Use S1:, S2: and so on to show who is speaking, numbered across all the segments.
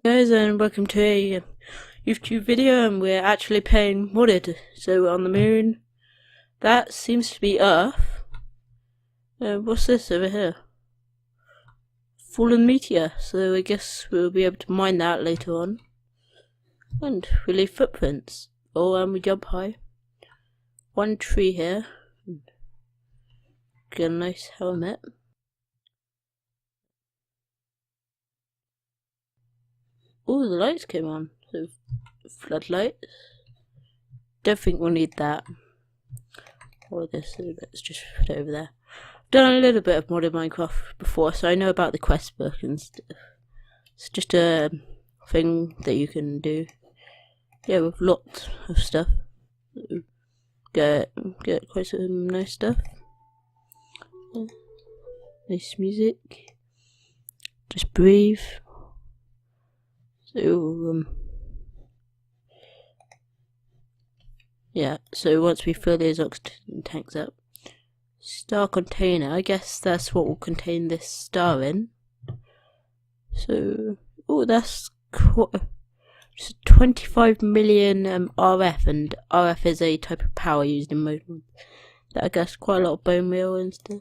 S1: Guys, and welcome to a YouTube video, and we're actually playing modded. So we're on the moon. That seems to be Earth. What's this over here? Fallen meteor. So I guess we'll be able to mine that later on. And we leave footprints. Oh, and we jump high. One tree here. Get a nice helmet. Oh, the lights came on. So floodlights. Don't think we'll need that. Or this, let's just put it over there. I've done a little bit of modded Minecraft before, so I know about the quest book and stuff. It's just a thing that you can do. Yeah, with lots of stuff. Get quite some nice stuff. Yeah. Nice music. Just breathe. So yeah, so once we fill these oxygen tanks up, star container, I guess that's what will contain this star in. So, oh, that's just 25 million RF, and RF is a type of power used in modem. That I guess quite a lot of bone meal and stuff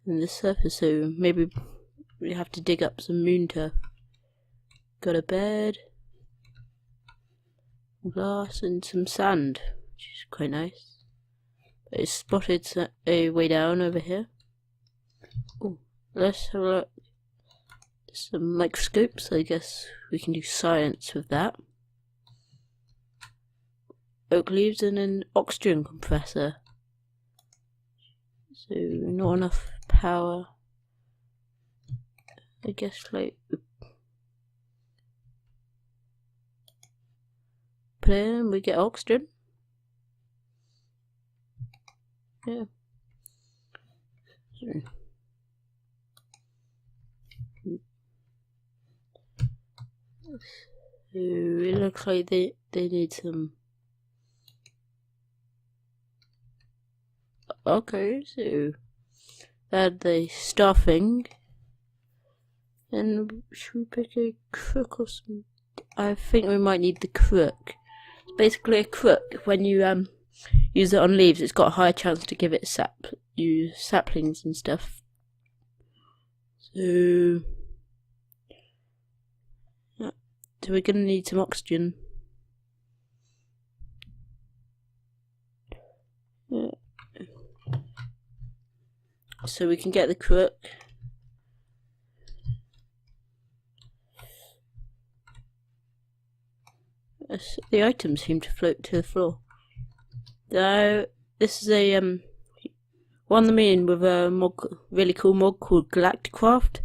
S1: in the surface, so maybe we have to dig up some moon turf. Got a bed, glass, and some sand, which is quite nice. But it's spotted a way down over here. Oh, let's have a look. There's some microscopes, I guess we can do science with that. Oak leaves and an oxygen compressor. So, not enough power. I guess, like, put it in, we get oxygen. Yeah. So it looks like they need some. Okay, so add the stuffing. And should we pick a crook or something? I think we might need the crook. It's basically a crook. When you use it on leaves, it's got a higher chance to give it saplings and stuff. So yeah. So we're gonna need some oxygen. Yeah. So we can get the crook. The items seem to float to the floor. So this is a one on the moon with a really cool mod called Galacticraft,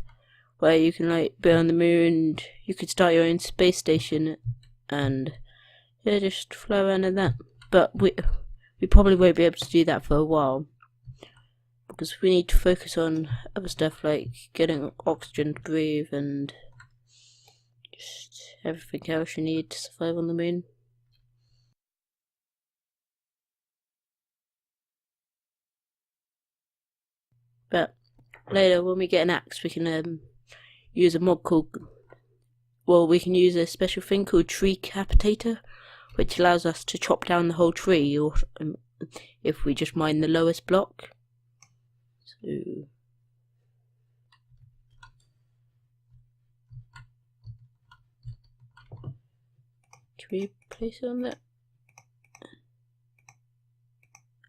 S1: where you can like be on the moon. You could start your own space station and yeah, just fly around in that. But we probably won't be able to do that for a while because we need to focus on other stuff like getting oxygen to breathe and just everything else you need to survive on the moon. But later, when we get an axe, we can use a mod called. Well, we can use a special thing called tree capitator, which allows us to chop down the whole tree, or if we just mine the lowest block. So. Can we place it on that?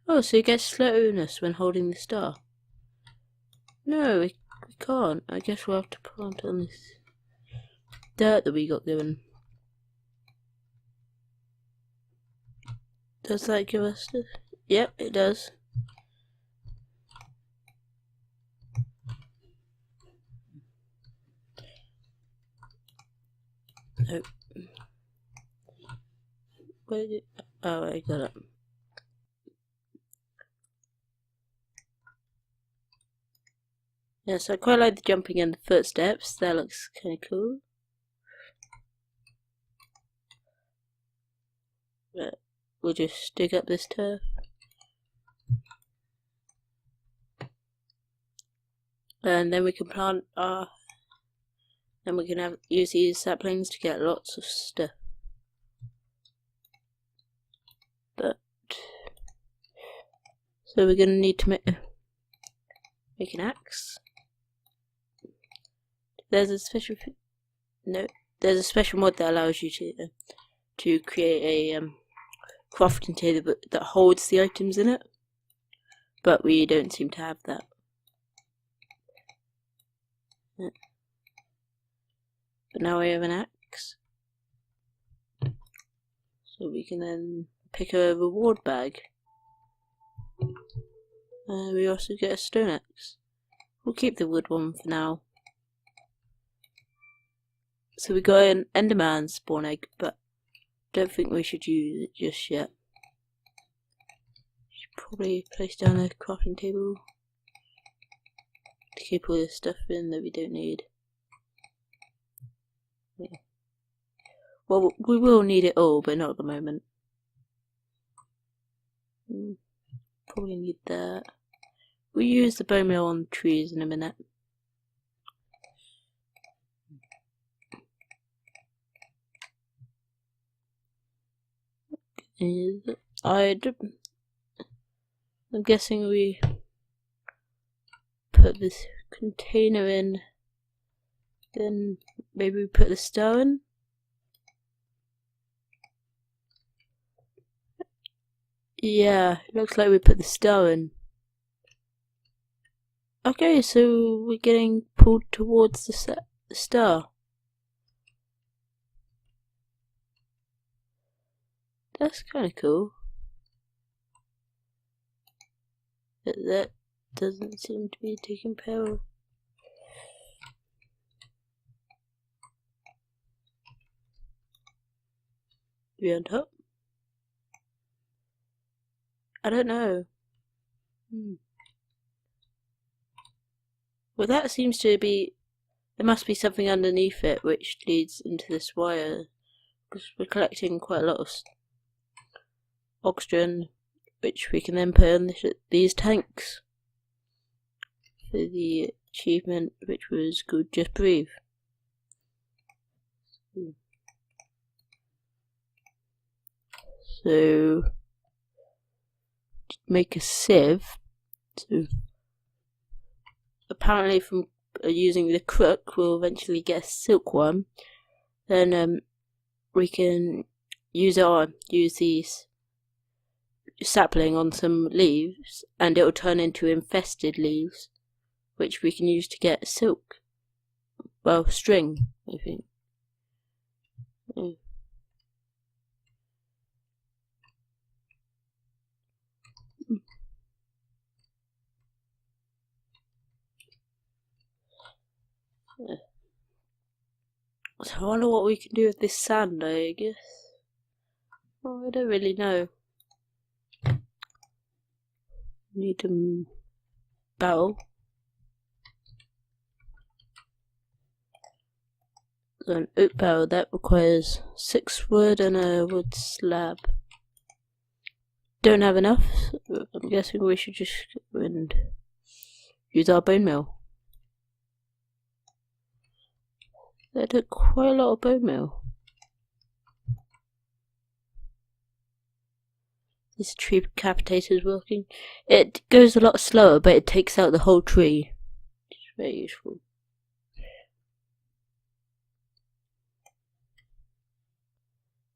S1: Oh, so you get slowness when holding the star. No, we can't. I guess we'll have to plant on this dirt that we got given. Does that give us the... Yep, it does. Nope. Where did it... Oh, I got it. Yeah, so I quite like the jumping and the footsteps. That looks kind of cool. But we'll just dig up this turf. And then we can plant our Then we can use these saplings to get lots of stuff. But so we're gonna need to make an axe. There's a special mod that allows you to create a crafting table that holds the items in it, but we don't seem to have that. But now we have an axe, so we can then pick a reward bag. We also get a stone axe. We'll keep the wood one for now. So we got an enderman spawn egg, but don't think we should use it just yet. Should probably place down a crafting table to keep all this stuff in that we don't need. Yeah. Well, we will need it all, but not at the moment. Probably need that. We'll use the bone meal on trees in a minute. I'm guessing we put this container in, then maybe we put the star in. Yeah, looks like we put the star in. Okay, so we're getting pulled towards the star. That's kind of cool. That doesn't seem to be taking power. Be on top? I don't know. Well, that seems to be... There must be something underneath it which leads into this wire. Because we're collecting quite a lot of oxygen, which we can then put in these tanks for the achievement, which was called Just Breathe. So, make a sieve. So, apparently from using the crook, we'll eventually get a silkworm. Then we can use these sapling on some leaves, and it will turn into infested leaves, which we can use to get silk. Well, string, I think. So I wonder what we can do with this sand, I guess. Well, I don't really know. Need a barrel. An oak barrel that requires 6 wood and a wood slab. Don't have enough, so I'm guessing we should just go and use our bone meal. That took quite a lot of bone meal. This tree capitator is working. It goes a lot slower, but it takes out the whole tree. It's very useful.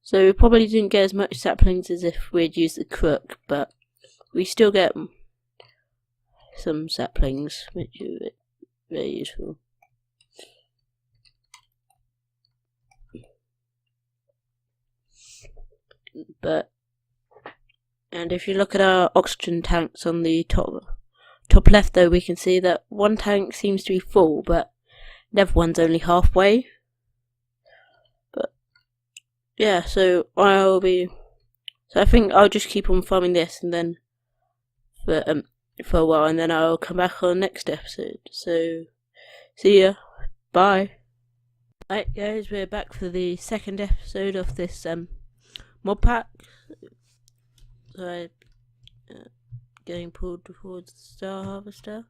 S1: So we probably didn't get as much saplings as if we'd used the crook, but we still get some saplings, which is very useful. And if you look at our oxygen tanks on the top left, though, we can see that one tank seems to be full, but the other one's only halfway. But yeah, so I think I'll just keep on farming this, and then for a while, and then I'll come back on the next episode. So see ya, bye. Right guys, we're back for the second episode of this mod pack. So getting pulled towards the Star Harvester.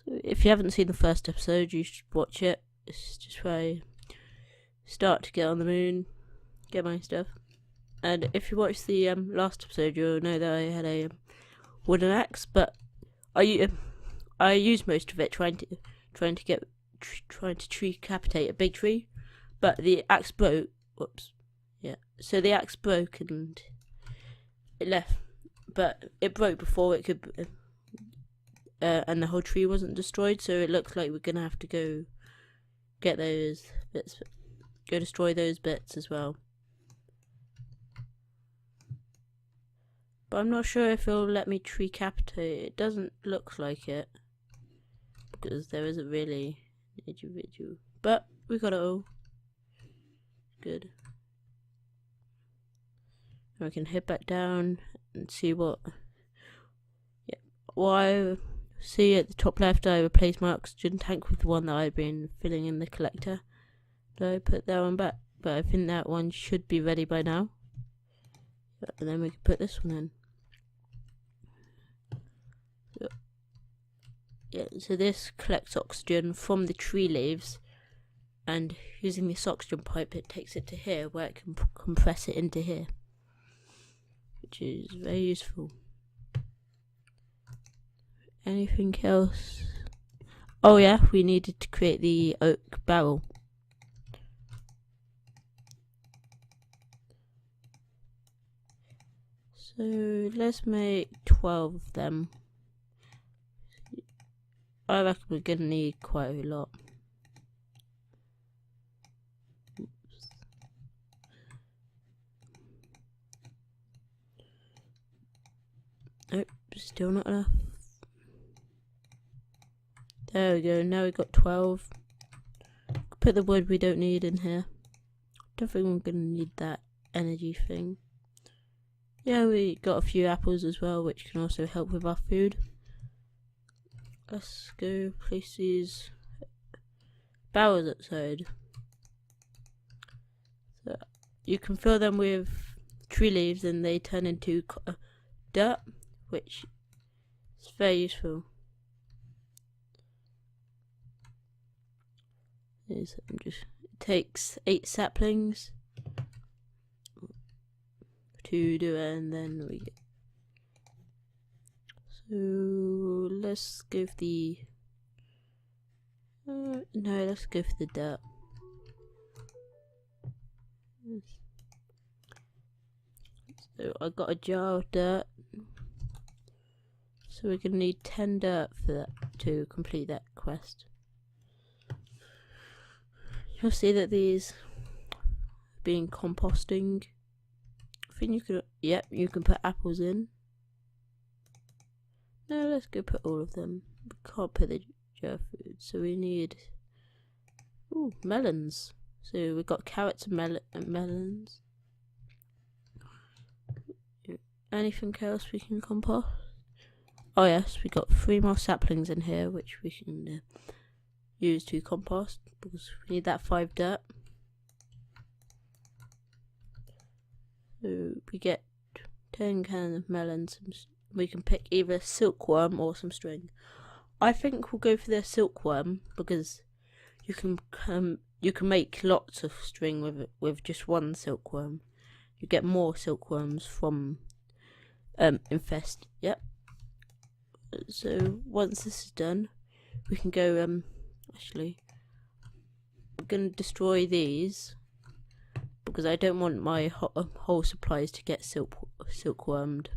S1: So if you haven't seen the first episode, you should watch it. it's just where I start to get on the moon, get my stuff. And if you watched the last episode, you'll know that I had a wooden axe, but I used most of it trying to tree decapitate a big tree, but the axe broke. Whoops. Yeah. So the axe broke and it left, but it broke before it could, and the whole tree wasn't destroyed. So it looks like we're gonna have to go get those bits, go destroy those bits as well. But I'm not sure if it'll let me tree decapitate. It doesn't look like it, because there isn't really an individual. But we got it all. Good. And we can head back down and see what. Yeah. Well, see at the top left, I replaced my oxygen tank with the one that I've been filling in the collector. So I put that one back, but I think that one should be ready by now. And then we can put this one in. So this collects oxygen from the tree leaves, and using this oxygen pipe, it takes it to here, where it can compress it into here, which is very useful. Anything else? Oh yeah, we needed to create the oak barrel. So let's make 12 of them. I reckon we're gonna need quite a lot. Oops. Nope, still not enough. There we go, now we've got 12. Put the wood we don't need in here. Don't think we're gonna need that energy thing. Yeah, we got a few apples as well, which can also help with our food. Let's go place these barrels outside. So you can fill them with tree leaves and they turn into dirt, which is very useful. It takes 8 saplings to do it, and then we get. So let's give the no, let's go for the dirt. So I got a jar of dirt. So we're gonna need 10 dirt for that to complete that quest. You'll see that these are being composting. I think you could, yep, you can put apples in. No, let's go put all of them. We can't put the jar food, so we need melons. So we've got carrots and melons. Anything else we can compost? Oh yes, we got 3 more saplings in here, which we can use to compost, because we need that 5 dirt. So we get 10 cans of melons. We can pick either silkworm or some string. I think we'll go for the silkworm, because you can make lots of string with just one silkworm. You get more silkworms from infest. Yep. So once this is done, we can go. Actually, I'm gonna destroy these because I don't want my whole supplies to get silkwormed.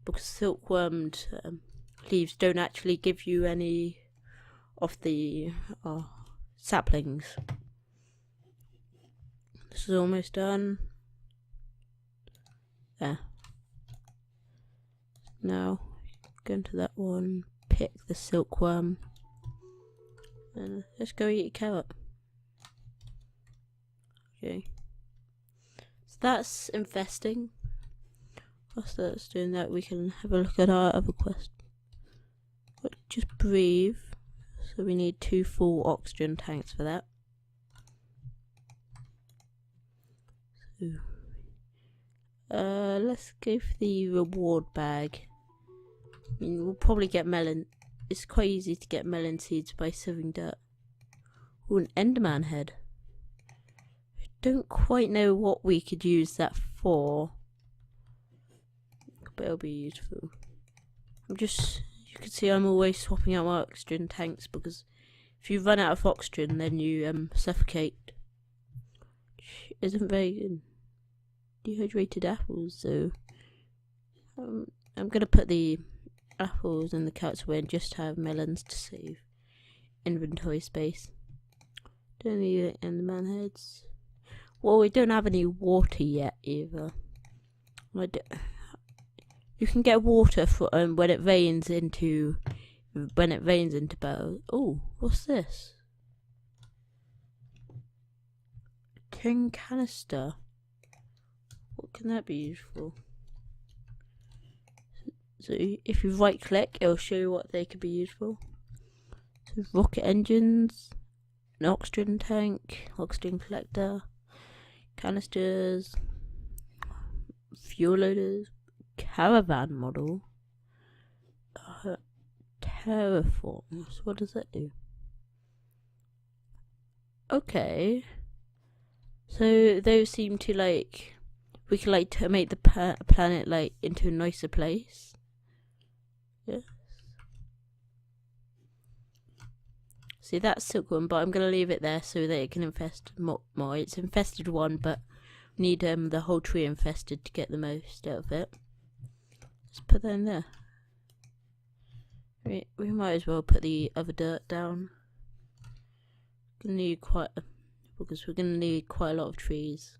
S1: Because silkwormed leaves don't actually give you any of the saplings. This is almost done. There. Now, go into that one, pick the silkworm, and let's go eat a carrot. Okay. So that's infesting. Whilst that's doing that, we can have a look at our other quest. But just breathe. So we need 2 full oxygen tanks for that. So, let's go for the reward bag. I mean, we'll probably get melon. It's quite easy to get melon seeds by sowing dirt. Ooh, an Enderman head. I don't quite know what we could use that for, but it'll be useful. You can see I'm always swapping out my oxygen tanks because if you run out of oxygen, then you suffocate. Which isn't very good. Dehydrated apples, so I'm gonna put the apples and the carrots away and just have melons to save inventory space. Don't need Enderman heads. Well, we don't have any water yet either. You can get water for when it rains into barrels. Oh, what's this? Tin canister. What can that be used for? So if you right click, it'll show you what they could be used for. So rocket engines, an oxygen tank, oxygen collector, canisters, fuel loaders, caravan model, terraforms. What does that do? Okay. So those seem to we can to make the planet into a nicer place. Yes. See, that's silkworm, but I'm gonna leave it there so that it can infest more. It's infested one, but we need the whole tree infested to get the most out of it. Let's put that in there. We might as well put the other dirt down. We're gonna need because we're gonna need quite a lot of trees.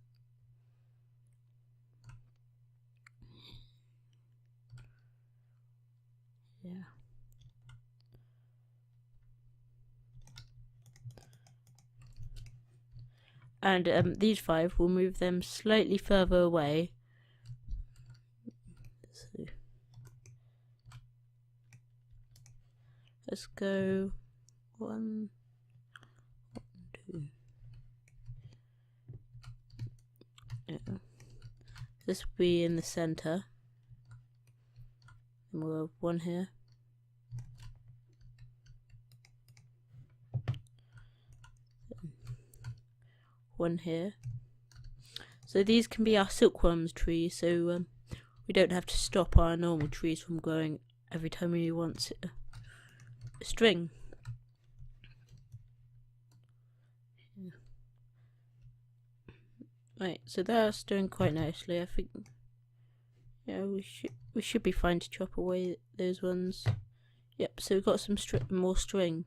S1: Yeah. And these 5, we'll move them slightly further away. So let's go 1, 2. Yeah. This will be in the center. And we'll have 1 here. One here. So these can be our silkworms trees, so we don't have to stop our normal trees from growing every time we want a string. Yeah. Right, so that's doing quite nicely. I think yeah, we should be fine to chop away those ones. Yep, so we've got some more string.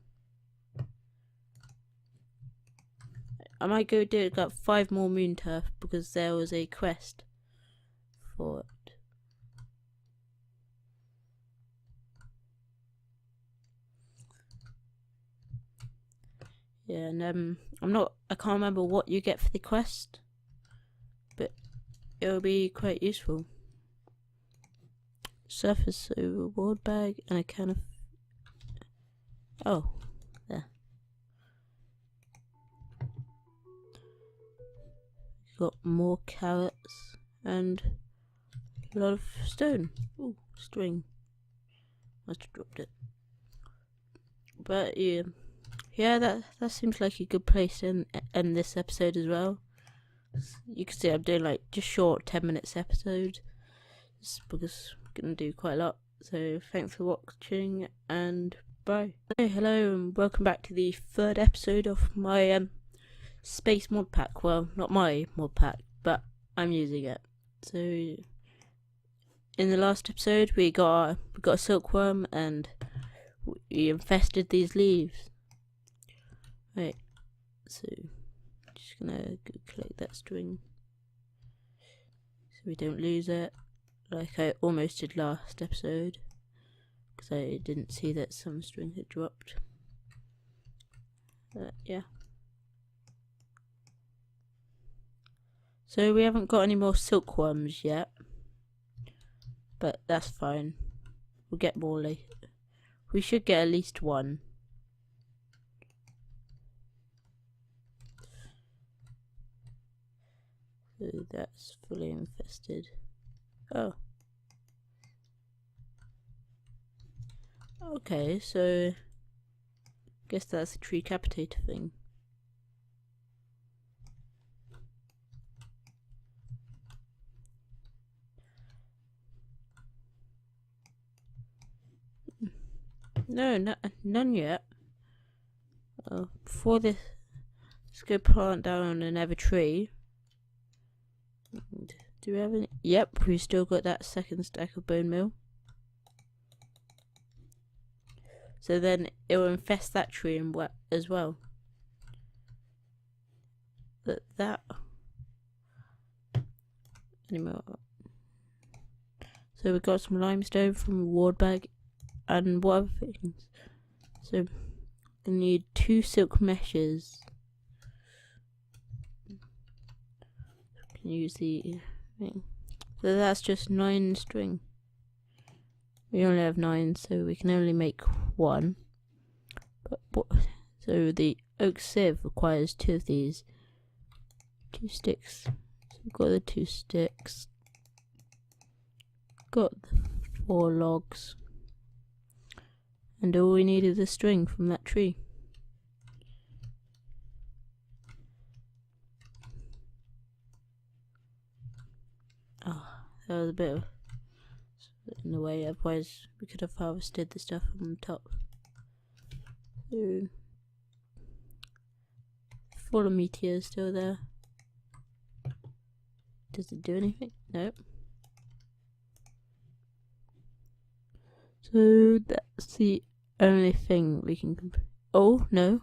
S1: I might go dig up 5 more moon turf because there was a quest for it. Yeah, and I can't remember what you get for the quest, but it'll be quite useful. Surface reward bag and a can of there. Got more carrots and a lot of stone. Ooh, string. Must have dropped it. But yeah, that seems like a good place to end this episode as well. You can see I'm doing just short 10 minutes episode, just because we're gonna do quite a lot. So thanks for watching and bye. Hello and welcome back to the 3rd episode of my space mod pack. Well, not my mod pack, but I'm using it. So in the last episode we got a silkworm and we infested these leaves. Right, so just gonna go collect that string so we don't lose it like I almost did last episode because I didn't see that some string had dropped. Yeah. So we haven't got any more silkworms yet, but that's fine. We'll get more later. We should get at least 1. So that's fully infested. Oh. Okay, so guess that's a tree capitator thing. No, none yet. Before this, let's go plant down another tree. Do we have any? Yep, we still got that second stack of bone meal. So then it will infest that tree and wet as well. That anymore. So we got some limestone from a ward bag and what other things. So we need 2 silk meshes. Can use the thing. So that's just 9 string. We only have 9, so we can only make 1. So the oak sieve requires 2 of these. 2 sticks. So we've got the 2 sticks. Got the 4 logs. And all we need is a string from that tree. That was a bit in the way, otherwise we could have harvested the stuff from the top. So, full of meteors still there. Does it do anything? Nope. So that's the only thing we can complete. Oh no.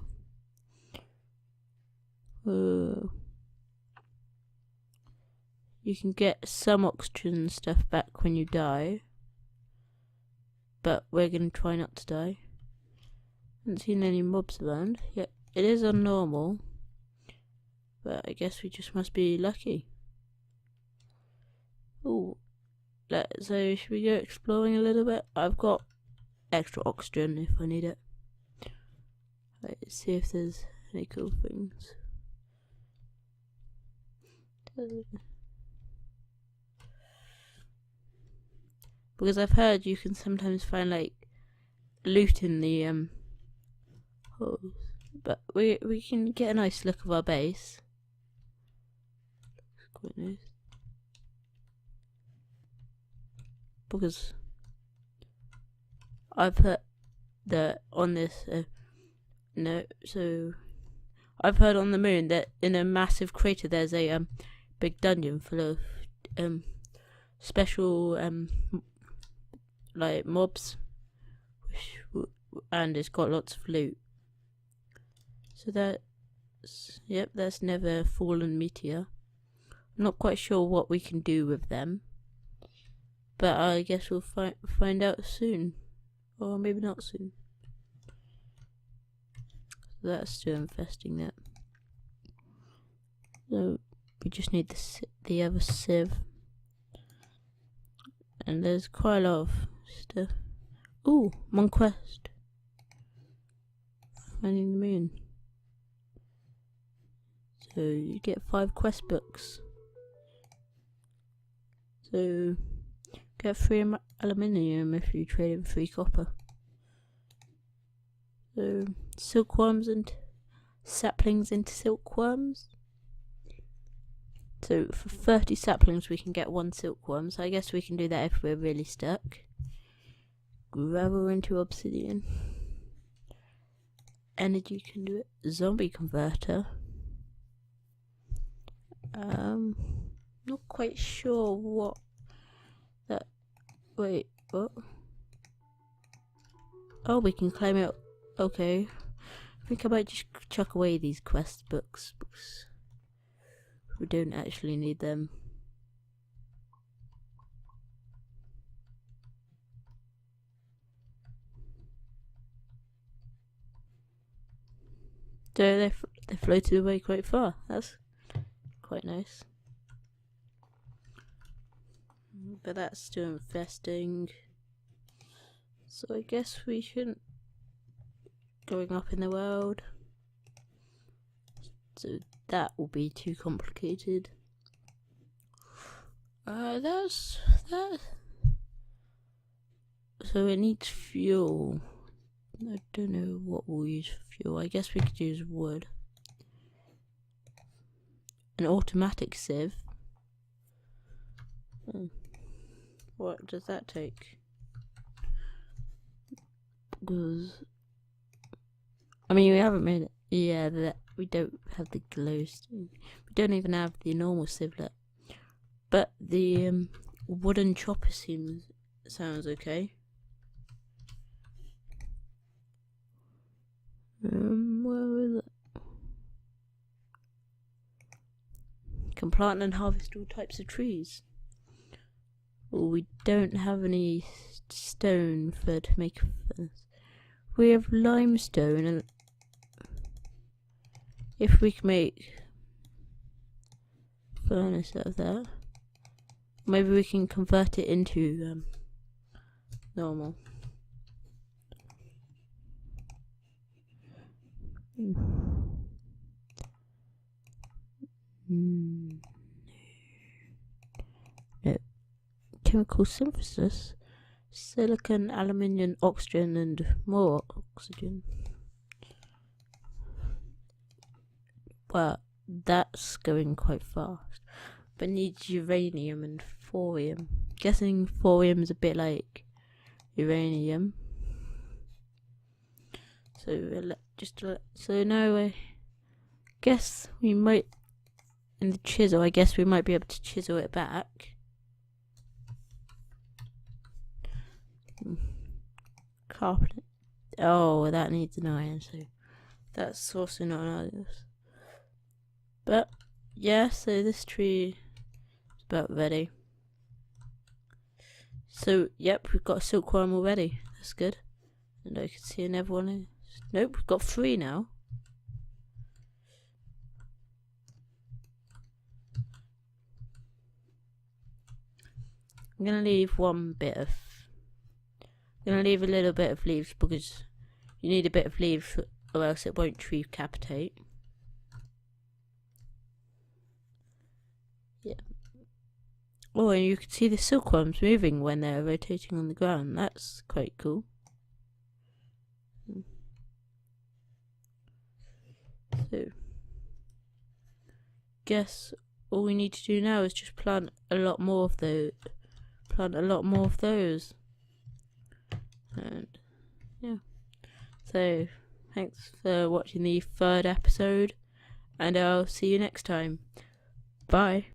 S1: You can get some oxygen stuff back when you die, but we're gonna try not to die. Haven't seen any mobs around. Yeah, it is on normal, but I guess we just must be lucky. Ooh, so should we go exploring a little bit? I've got extra oxygen if I need it. Let's see if there's any cool things. Because I've heard you can sometimes find like loot in the holes, but we can get a nice look of our base. Quite nice. Because I've heard that on this so I've heard on the moon that in a massive crater there's a big dungeon full of special like mobs, and it's got lots of loot. So that's never fallen meteor. I'm not quite sure what we can do with them, but I guess we'll find out soon, or maybe not soon. So that's still infesting that. So we just need the other sieve, and there's quite a lot of stuff. Ooh, one quest. Finding the moon. So you get 5 quest books. So get 3 aluminium if you trade in 3 copper. So silkworms and saplings into silkworms. So for 30 saplings we can get 1 silkworm, so I guess we can do that if we're really stuck. Gravel into obsidian. Energy can do it. Zombie converter. Not quite sure what that. Wait, what? Oh, we can climb out. Okay. I think I might just chuck away these quest books. We don't actually need them. So they floated away quite far. That's quite nice. But that's still infesting. So I guess we shouldn't going up in the world. So that will be too complicated. That's that. So it needs fuel. I don't know what we'll use for fuel. I guess we could use wood. An automatic sieve. What does that take? because I mean we haven't made it. Yeah, that we don't have the glowstone. We don't even have the normal civlet. But the wooden chopper sounds okay. Where is it? Can plant and harvest all types of trees. Well, we don't have any stone to make a furnace. We have limestone, and if we can make a furnace out of that, maybe we can convert it into normal. No. Chemical synthesis. Silicon, aluminium, oxygen, and more oxygen. Well, that's going quite fast. But needs uranium and thorium. Guessing thorium is a bit like uranium. So now I guess we might, in the chisel, I guess we might be able to chisel it back. Carpet. Oh, that needs an iron, so that's also not an iron. But yeah, so this tree is about ready. So yep, we've got a silkworm already. That's good. And I can see another one here. Nope, we've got 3 now. I'm gonna leave a little bit of leaves because you need a bit of leaves or else it won't recapitate. Yeah. Oh, and you can see the silkworms moving when they're rotating on the ground. That's quite cool. So, guess all we need to do now is just plant a lot more of those. And yeah. So, thanks for watching the 3rd episode, and I'll see you next time. Bye.